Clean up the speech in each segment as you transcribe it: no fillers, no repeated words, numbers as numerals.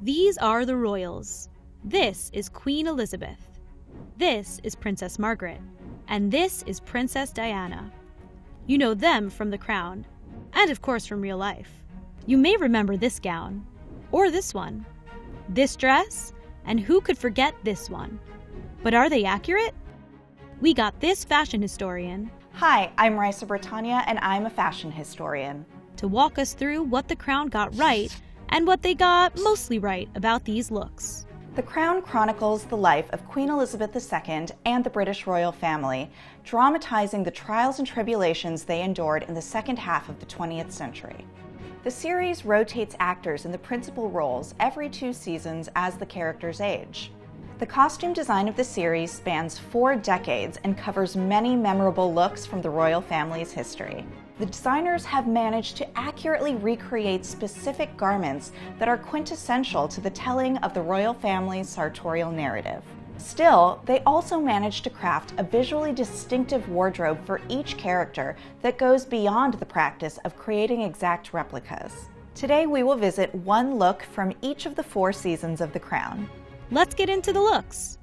These are the royals. This is Queen Elizabeth. This is Princess Margaret. And this is Princess Diana. You know them from The Crown, and of course from real life. You may remember this gown, or this one, this dress, and who could forget this one? But are they accurate? We got this fashion historian. Hi, I'm Raisa Britannia, and I'm a fashion historian. To walk us through what The Crown got right and what they got mostly right about these looks. The Crown chronicles the life of Queen Elizabeth II and the British royal family, dramatizing the trials and tribulations they endured in the second half of the 20th century. The series rotates actors in the principal roles every 2 seasons as the characters age. The costume design of the series spans 4 decades and covers many memorable looks from the royal family's history. The designers have managed to accurately recreate specific garments that are quintessential to the telling of the royal family's sartorial narrative. Still, they also managed to craft a visually distinctive wardrobe for each character that goes beyond the practice of creating exact replicas. Today we will visit one look from each of the 4 seasons of The Crown. Let's get into the looks.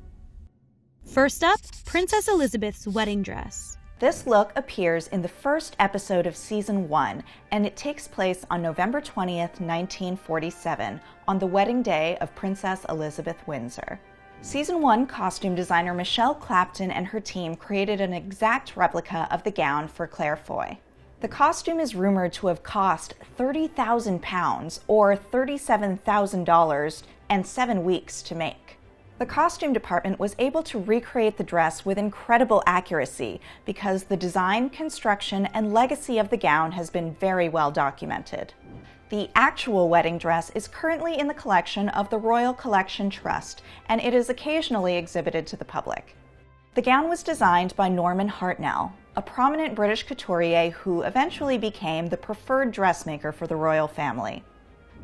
First up, Princess Elizabeth's wedding dress. This look appears in the first episode of Season 1, and it takes place on November 20th, 1947, on the wedding day of Princess Elizabeth Windsor. Season 1 costume designer Michelle Clapton and her team created an exact replica of the gown for Claire Foy. The costume is rumored to have cost £30,000 or $37,000 and 7 weeks to make. The costume department was able to recreate the dress with incredible accuracy because the design, construction, and legacy of the gown has been very well documented. The actual wedding dress is currently in the collection of the Royal Collection Trust, and it is occasionally exhibited to the public. The gown was designed by Norman Hartnell, a prominent British couturier who eventually became the preferred dressmaker for the royal family.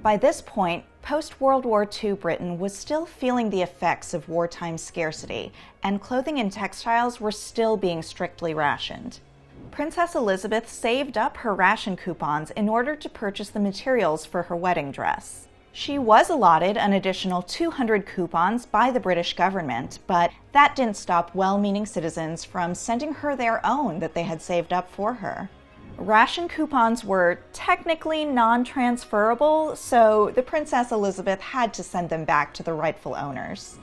By this point, post-World War II Britain was still feeling the effects of wartime scarcity, and clothing and textiles were still being strictly rationed. Princess Elizabeth saved up her ration coupons in order to purchase the materials for her wedding dress. She was allotted an additional 200 coupons by the British government, but that didn't stop well-meaning citizens from sending her their own that they had saved up for her. Ration coupons were technically non-transferable, so the Princess Elizabeth had to send them back to the rightful owners.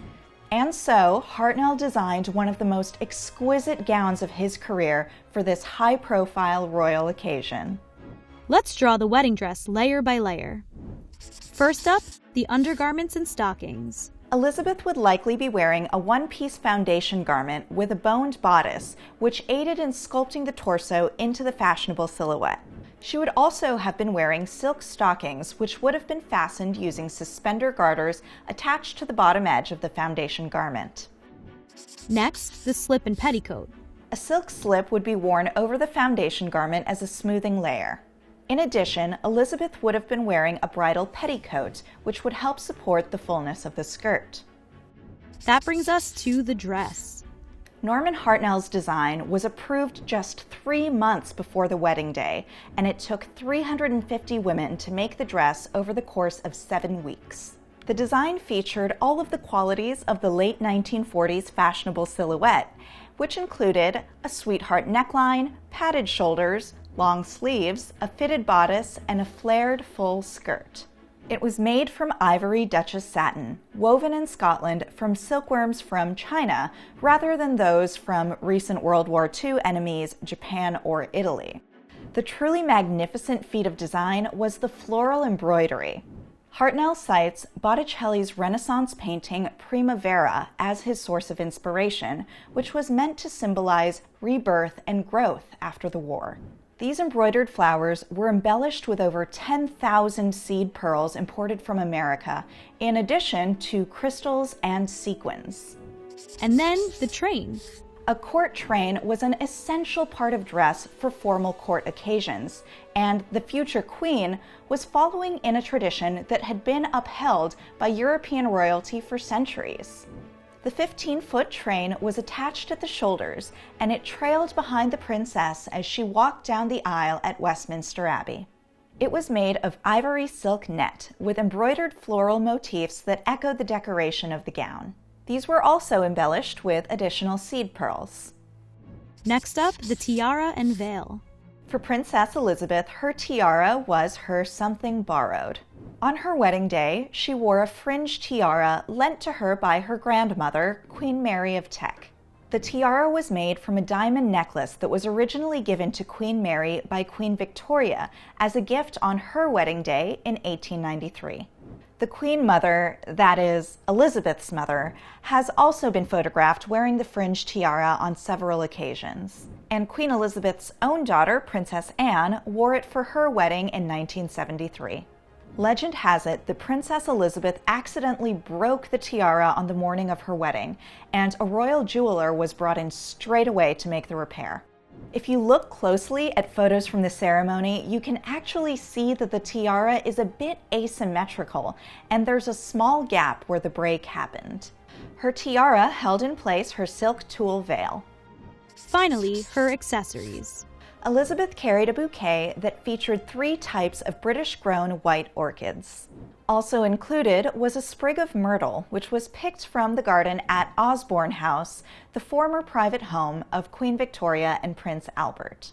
And so, Hartnell designed one of the most exquisite gowns of his career for this high-profile royal occasion. Let's draw the wedding dress layer by layer. First up, the undergarments and stockings. Elizabeth would likely be wearing a one-piece foundation garment with a boned bodice, which aided in sculpting the torso into the fashionable silhouette. She would also have been wearing silk stockings, which would have been fastened using suspender garters attached to the bottom edge of the foundation garment. Next, the slip and petticoat. A silk slip would be worn over the foundation garment as a smoothing layer. In addition, Elizabeth would have been wearing a bridal petticoat, which would help support the fullness of the skirt. That brings us to the dress. Norman Hartnell's design was approved just 3 months before the wedding day, and it took 350 women to make the dress over the course of 7 weeks. The design featured all of the qualities of the late 1940s fashionable silhouette, which included a sweetheart neckline, padded shoulders, long sleeves, a fitted bodice, and a flared full skirt. It was made from ivory Duchess satin, woven in Scotland from silkworms from China, rather than those from recent World War II enemies Japan or Italy. The truly magnificent feat of design was the floral embroidery. Hartnell cites Botticelli's Renaissance painting Primavera as his source of inspiration, which was meant to symbolize rebirth and growth after the war. These embroidered flowers were embellished with over 10,000 seed pearls imported from America, in addition to crystals and sequins. And then the train. A court train was an essential part of dress for formal court occasions, and the future queen was following in a tradition that had been upheld by European royalty for centuries. The 15-foot train was attached at the shoulders, and it trailed behind the princess as she walked down the aisle at Westminster Abbey. It was made of ivory silk net with embroidered floral motifs that echoed the decoration of the gown. These were also embellished with additional seed pearls. Next up, the tiara and veil. For Princess Elizabeth, her tiara was her something borrowed. On her wedding day, she wore a fringed tiara lent to her by her grandmother, Queen Mary of Teck. The tiara was made from a diamond necklace that was originally given to Queen Mary by Queen Victoria as a gift on her wedding day in 1893. The Queen Mother, that is, Elizabeth's mother, has also been photographed wearing the fringed tiara on several occasions. And Queen Elizabeth's own daughter, Princess Anne, wore it for her wedding in 1973. Legend has it that Princess Elizabeth accidentally broke the tiara on the morning of her wedding, and a royal jeweler was brought in straight away to make the repair. If you look closely at photos from the ceremony, you can actually see that the tiara is a bit asymmetrical, and there's a small gap where the break happened. Her tiara held in place her silk tulle veil. Finally, her accessories. Elizabeth carried a bouquet that featured 3 types of British-grown white orchids. Also included was a sprig of myrtle, which was picked from the garden at Osborne House, the former private home of Queen Victoria and Prince Albert.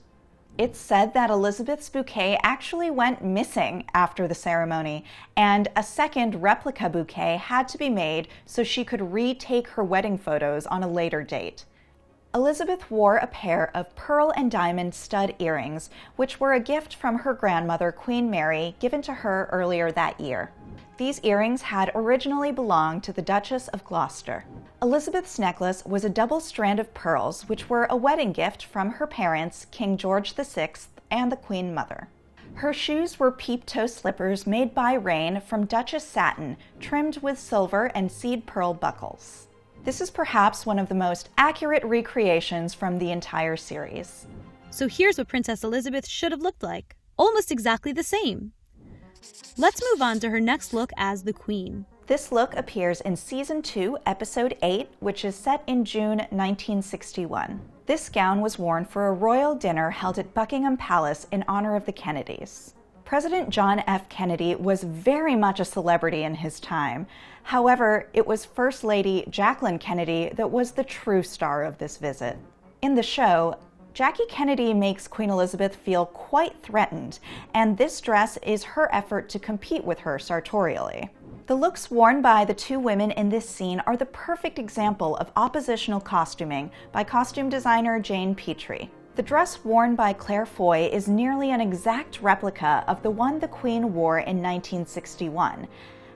It's said that Elizabeth's bouquet actually went missing after the ceremony, and a second replica bouquet had to be made so she could retake her wedding photos on a later date. Elizabeth wore a pair of pearl and diamond stud earrings, which were a gift from her grandmother, Queen Mary, given to her earlier that year. These earrings had originally belonged to the Duchess of Gloucester. Elizabeth's necklace was a double strand of pearls, which were a wedding gift from her parents, King George VI and the Queen Mother. Her shoes were peep-toe slippers made by Rain from Duchess satin, trimmed with silver and seed pearl buckles. This is perhaps one of the most accurate recreations from the entire series. So here's what Princess Elizabeth should have looked like. Almost exactly the same. Let's move on to her next look as the Queen. This look appears in Season 2, Episode 8, which is set in June 1961. This gown was worn for a royal dinner held at Buckingham Palace in honor of the Kennedys. President John F. Kennedy was very much a celebrity in his time. However, it was First Lady Jacqueline Kennedy that was the true star of this visit. In the show, Jackie Kennedy makes Queen Elizabeth feel quite threatened, and this dress is her effort to compete with her sartorially. The looks worn by the 2 women in this scene are the perfect example of oppositional costuming by costume designer Jane Petrie. The dress worn by Claire Foy is nearly an exact replica of the one the Queen wore in 1961.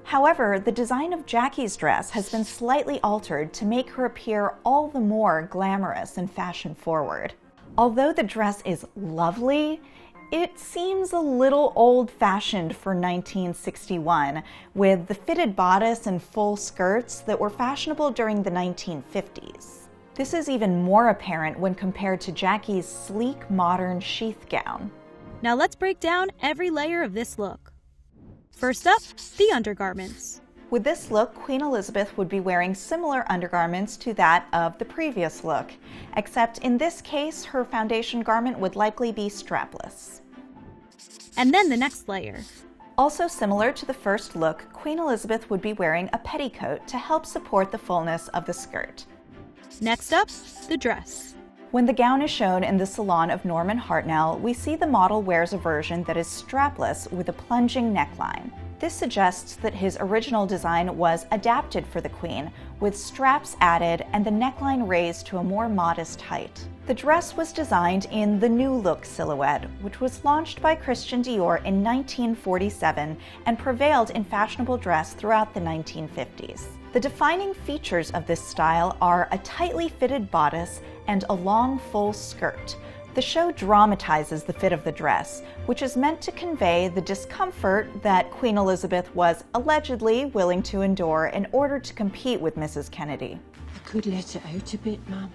However, the design of Jackie's dress has been slightly altered to make her appear all the more glamorous and fashion-forward. Although the dress is lovely, it seems a little old-fashioned for 1961, with the fitted bodice and full skirts that were fashionable during the 1950s. This is even more apparent when compared to Jackie's sleek, modern sheath gown. Now let's break down every layer of this look. First up, the undergarments. With this look, Queen Elizabeth would be wearing similar undergarments to that of the previous look, except in this case, her foundation garment would likely be strapless. And then the next layer. Also similar to the first look, Queen Elizabeth would be wearing a petticoat to help support the fullness of the skirt. Next up, the dress. When the gown is shown in the salon of Norman Hartnell, we see the model wears a version that is strapless with a plunging neckline. This suggests that his original design was adapted for the Queen, with straps added and the neckline raised to a more modest height. The dress was designed in the New Look silhouette, which was launched by Christian Dior in 1947 and prevailed in fashionable dress throughout the 1950s. The defining features of this style are a tightly fitted bodice and a long, full skirt. The show dramatizes the fit of the dress, which is meant to convey the discomfort that Queen Elizabeth was allegedly willing to endure in order to compete with Mrs. Kennedy. I could let it out a bit, ma'am.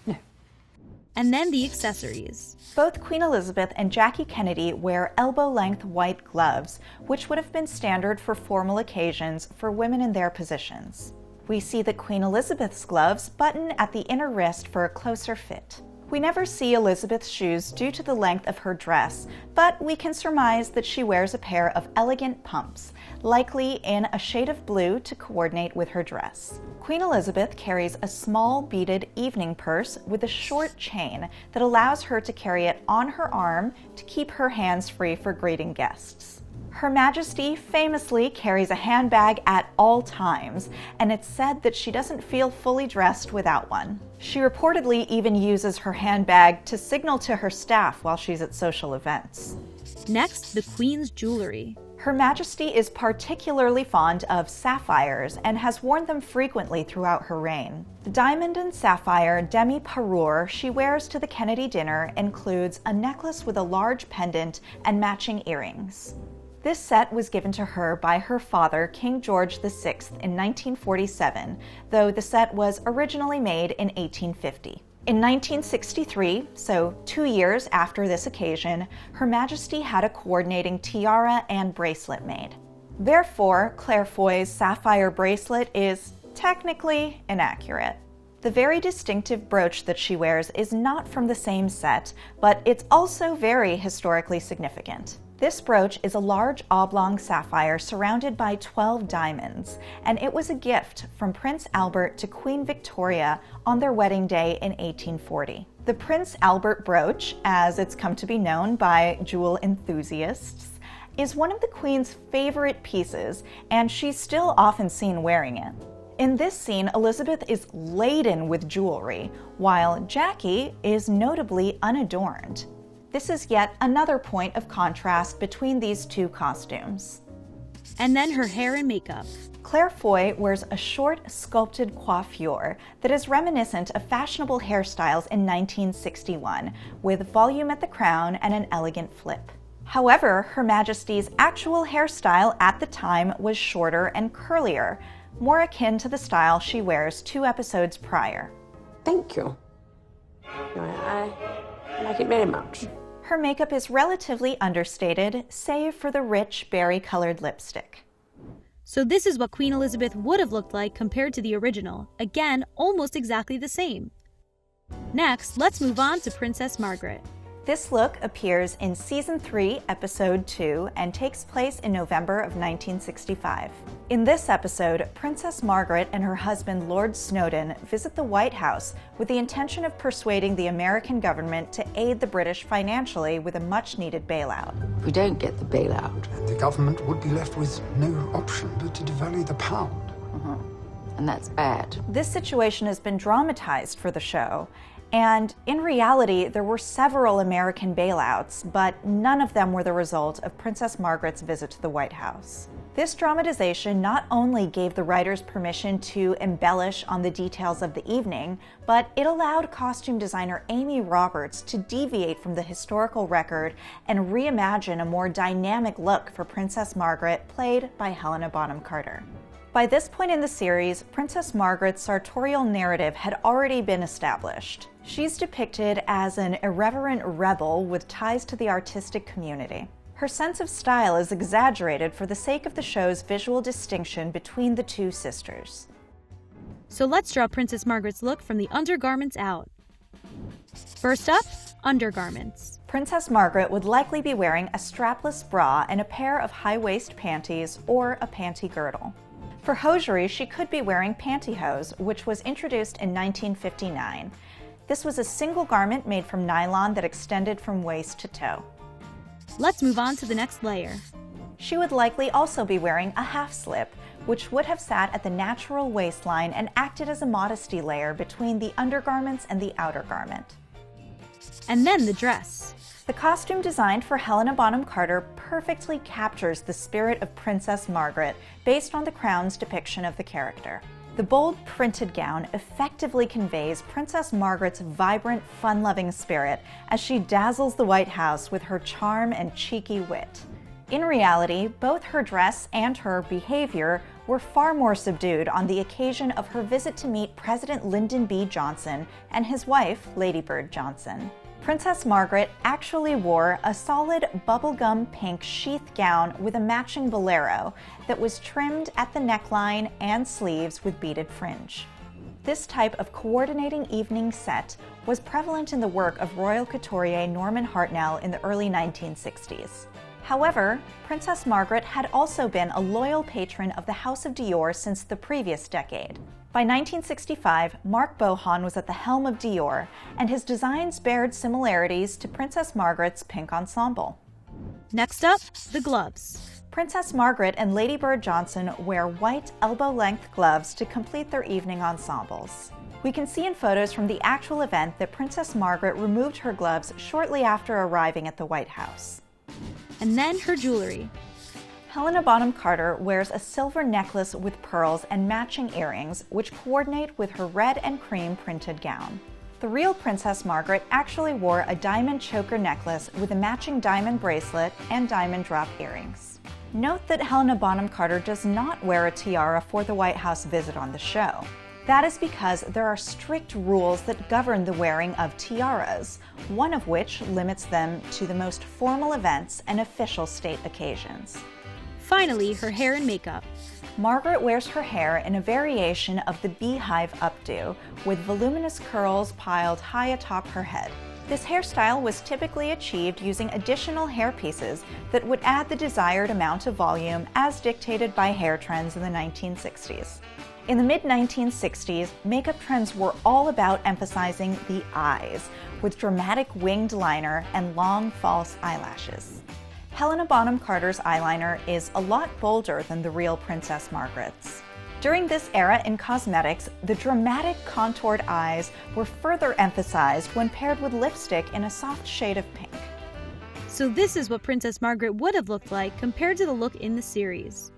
No. And then the accessories. Both Queen Elizabeth and Jackie Kennedy wear elbow-length white gloves, which would have been standard for formal occasions for women in their positions. We see that Queen Elizabeth's gloves button at the inner wrist for a closer fit. We never see Elizabeth's shoes due to the length of her dress, but we can surmise that she wears a pair of elegant pumps, likely in a shade of blue to coordinate with her dress. Queen Elizabeth carries a small beaded evening purse with a short chain that allows her to carry it on her arm to keep her hands free for greeting guests. Her Majesty famously carries a handbag at all times, and it's said that she doesn't feel fully dressed without one. She reportedly even uses her handbag to signal to her staff while she's at social events. Next, the Queen's jewelry. Her Majesty is particularly fond of sapphires and has worn them frequently throughout her reign. The diamond and sapphire demi-parure she wears to the Kennedy dinner includes a necklace with a large pendant and matching earrings. This set was given to her by her father, King George VI, in 1947, though the set was originally made in 1850. In 1963, so 2 years after this occasion, Her Majesty had a coordinating tiara and bracelet made. Therefore, Claire Foy's sapphire bracelet is technically inaccurate. The very distinctive brooch that she wears is not from the same set, but it's also very historically significant. This brooch is a large oblong sapphire surrounded by 12 diamonds, and it was a gift from Prince Albert to Queen Victoria on their wedding day in 1840. The Prince Albert brooch, as it's come to be known by jewel enthusiasts, is one of the Queen's favorite pieces, and she's still often seen wearing it. In this scene, Elizabeth is laden with jewelry, while Jackie is notably unadorned. This is yet another point of contrast between these two costumes. And then her hair and makeup. Claire Foy wears a short, sculpted coiffure that is reminiscent of fashionable hairstyles in 1961, with volume at the crown and an elegant flip. However, Her Majesty's actual hairstyle at the time was shorter and curlier, more akin to the style she wears 2 episodes prior. Thank you. I like it very much. Her makeup is relatively understated, save for the rich berry-colored lipstick. So this is what Queen Elizabeth would have looked like compared to the original. Again, almost exactly the same. Next, let's move on to Princess Margaret. This look appears in Season 3, Episode 2, and takes place in November of 1965. In this episode, Princess Margaret and her husband, Lord Snowdon, visit the White House with the intention of persuading the American government to aid the British financially with a much-needed bailout. If we don't get the bailout, The government would be left with no option but to devalue the pound. and that's bad. This situation has been dramatized for the show, and in reality, there were several American bailouts, but none of them were the result of Princess Margaret's visit to the White House. This dramatization not only gave the writers permission to embellish on the details of the evening, but it allowed costume designer Amy Roberts to deviate from the historical record and reimagine a more dynamic look for Princess Margaret, played by Helena Bonham Carter. By this point in the series, Princess Margaret's sartorial narrative had already been established. She's depicted as an irreverent rebel with ties to the artistic community. Her sense of style is exaggerated for the sake of the show's visual distinction between the two sisters. So let's draw Princess Margaret's look from the undergarments out. First up, undergarments. Princess Margaret would likely be wearing a strapless bra and a pair of high-waist panties or a panty girdle. For hosiery, she could be wearing pantyhose, which was introduced in 1959. This was a single garment made from nylon that extended from waist to toe. Let's move on to the next layer. She would likely also be wearing a half-slip, which would have sat at the natural waistline and acted as a modesty layer between the undergarments and the outer garment. And then the dress. The costume designed for Helena Bonham Carter perfectly captures the spirit of Princess Margaret based on the Crown's depiction of the character. The bold printed gown effectively conveys Princess Margaret's vibrant, fun-loving spirit as she dazzles the White House with her charm and cheeky wit. In reality, both her dress and her behavior were far more subdued on the occasion of her visit to meet President Lyndon B. Johnson and his wife, Lady Bird Johnson. Princess Margaret actually wore a solid bubblegum pink sheath gown with a matching bolero that was trimmed at the neckline and sleeves with beaded fringe. This type of coordinating evening set was prevalent in the work of royal couturier Norman Hartnell in the early 1960s. However, Princess Margaret had also been a loyal patron of the House of Dior since the previous decade. By 1965, Marc Bohan was at the helm of Dior, and his designs bared similarities to Princess Margaret's pink ensemble. Next up, the gloves. Princess Margaret and Lady Bird Johnson wear white elbow-length gloves to complete their evening ensembles. We can see in photos from the actual event that Princess Margaret removed her gloves shortly after arriving at the White House. And then her jewelry. Helena Bonham Carter wears a silver necklace with pearls and matching earrings, which coordinate with her red and cream printed gown. The real Princess Margaret actually wore a diamond choker necklace with a matching diamond bracelet and diamond drop earrings. Note that Helena Bonham Carter does not wear a tiara for the White House visit on the show. That is because there are strict rules that govern the wearing of tiaras, one of which limits them to the most formal events and official state occasions. Finally, her hair and makeup. Margaret wears her hair in a variation of the beehive updo, with voluminous curls piled high atop her head. This hairstyle was typically achieved using additional hair pieces that would add the desired amount of volume as dictated by hair trends in the 1960s. In the mid-1960s, makeup trends were all about emphasizing the eyes, with dramatic winged liner and long false eyelashes. Helena Bonham Carter's eyeliner is a lot bolder than the real Princess Margaret's. During this era in cosmetics, the dramatic contoured eyes were further emphasized when paired with lipstick in a soft shade of pink. So this is what Princess Margaret would have looked like compared to the look in the series.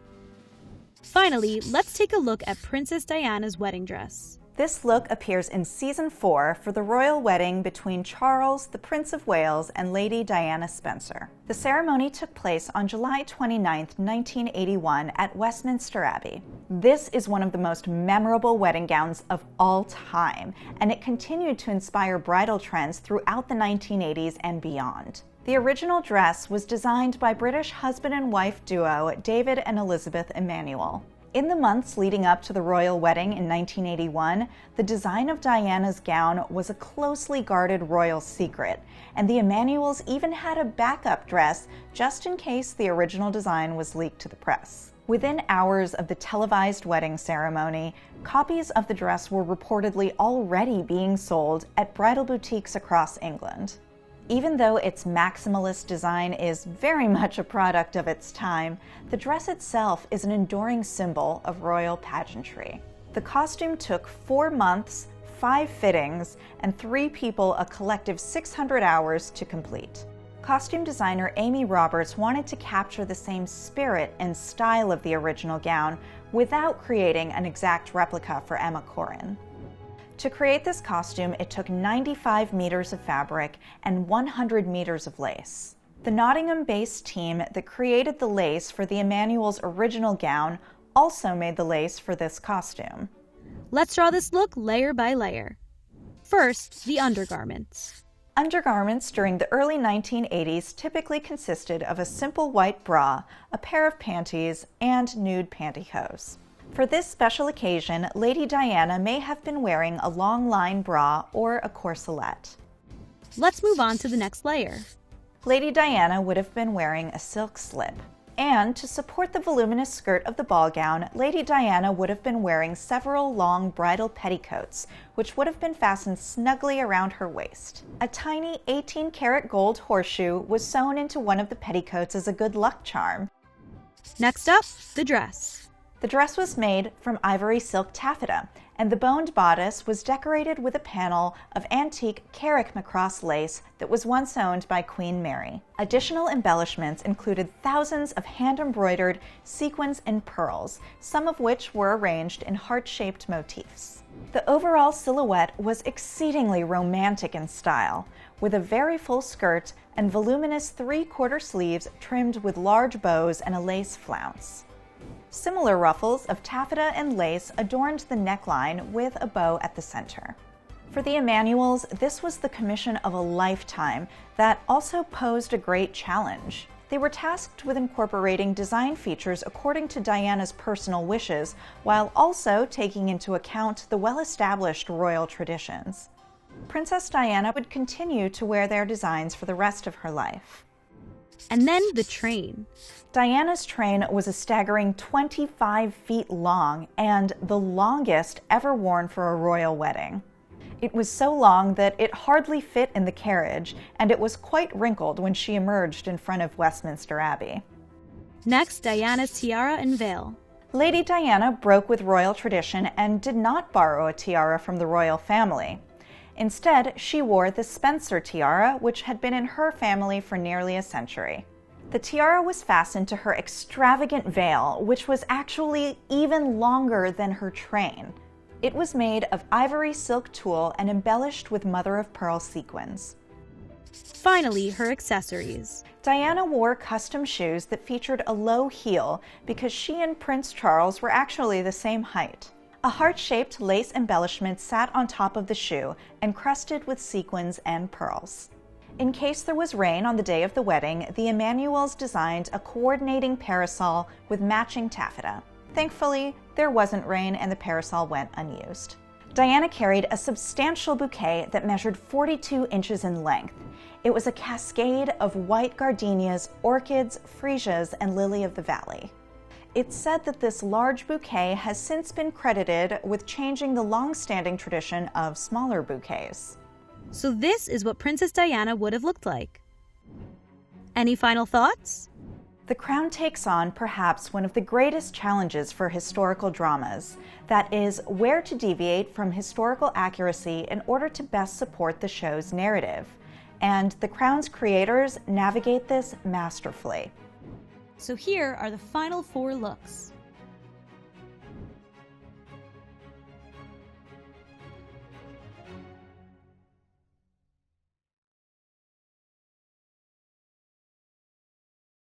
Finally, let's take a look at Princess Diana's wedding dress. This look appears in Season 4 for the royal wedding between Charles, the Prince of Wales, and Lady Diana Spencer. The ceremony took place on July 29, 1981 at Westminster Abbey. This is one of the most memorable wedding gowns of all time, and it continued to inspire bridal trends throughout the 1980s and beyond. The original dress was designed by British husband and wife duo David and Elizabeth Emanuel. In the months leading up to the royal wedding in 1981, the design of Diana's gown was a closely guarded royal secret, and the Emanuels even had a backup dress just in case the original design was leaked to the press. Within hours of the televised wedding ceremony, copies of the dress were reportedly already being sold at bridal boutiques across England. Even though its maximalist design is very much a product of its time, the dress itself is an enduring symbol of royal pageantry. The costume took 4 months, 5 fittings, and 3 people a collective 600 hours to complete. Costume designer Amy Roberts wanted to capture the same spirit and style of the original gown without creating an exact replica for Emma Corrin. To create this costume, it took 95 meters of fabric and 100 meters of lace. The Nottingham-based team that created the lace for the Emanuel's original gown also made the lace for this costume. Let's draw this look layer by layer. First, the undergarments. Undergarments during the early 1980s typically consisted of a simple white bra, a pair of panties, and nude pantyhose. For this special occasion, Lady Diana may have been wearing a long line bra or a corselet. Let's move on to the next layer. Lady Diana would have been wearing a silk slip. And to support the voluminous skirt of the ball gown, Lady Diana would have been wearing several long bridal petticoats, which would have been fastened snugly around her waist. A tiny 18-karat gold horseshoe was sewn into one of the petticoats as a good luck charm. Next up, the dress. The dress was made from ivory silk taffeta, and the boned bodice was decorated with a panel of antique Carrick-Macross lace that was once owned by Queen Mary. Additional embellishments included thousands of hand-embroidered sequins and pearls, some of which were arranged in heart-shaped motifs. The overall silhouette was exceedingly romantic in style, with a very full skirt and voluminous 3/4 sleeves trimmed with large bows and a lace flounce. Similar ruffles of taffeta and lace adorned the neckline with a bow at the center. For the Emanuels, this was the commission of a lifetime that also posed a great challenge. They were tasked with incorporating design features according to Diana's personal wishes, while also taking into account the well-established royal traditions. Princess Diana would continue to wear their designs for the rest of her life. And then the train. Diana's train was a staggering 25 feet long and the longest ever worn for a royal wedding. It was so long that it hardly fit in the carriage, and it was quite wrinkled when she emerged in front of Westminster Abbey. Next, Diana's tiara and veil. Lady Diana broke with royal tradition and did not borrow a tiara from the royal family. Instead, she wore the Spencer tiara, which had been in her family for nearly a century. The tiara was fastened to her extravagant veil, which was actually even longer than her train. It was made of ivory silk tulle and embellished with mother-of-pearl sequins. Finally, her accessories. Diana wore custom shoes that featured a low heel because she and Prince Charles were actually the same height. A heart-shaped lace embellishment sat on top of the shoe, encrusted with sequins and pearls. In case there was rain on the day of the wedding, the Emanuels designed a coordinating parasol with matching taffeta. Thankfully, there wasn't rain and the parasol went unused. Diana carried a substantial bouquet that measured 42 inches in length. It was a cascade of white gardenias, orchids, freesias, and lily of the valley. It's said that this large bouquet has since been credited with changing the long-standing tradition of smaller bouquets. So this is what Princess Diana would have looked like. Any final thoughts? The Crown takes on perhaps one of the greatest challenges for historical dramas, that is, where to deviate from historical accuracy in order to best support the show's narrative. And The Crown's creators navigate this masterfully. So here are the final 4 looks.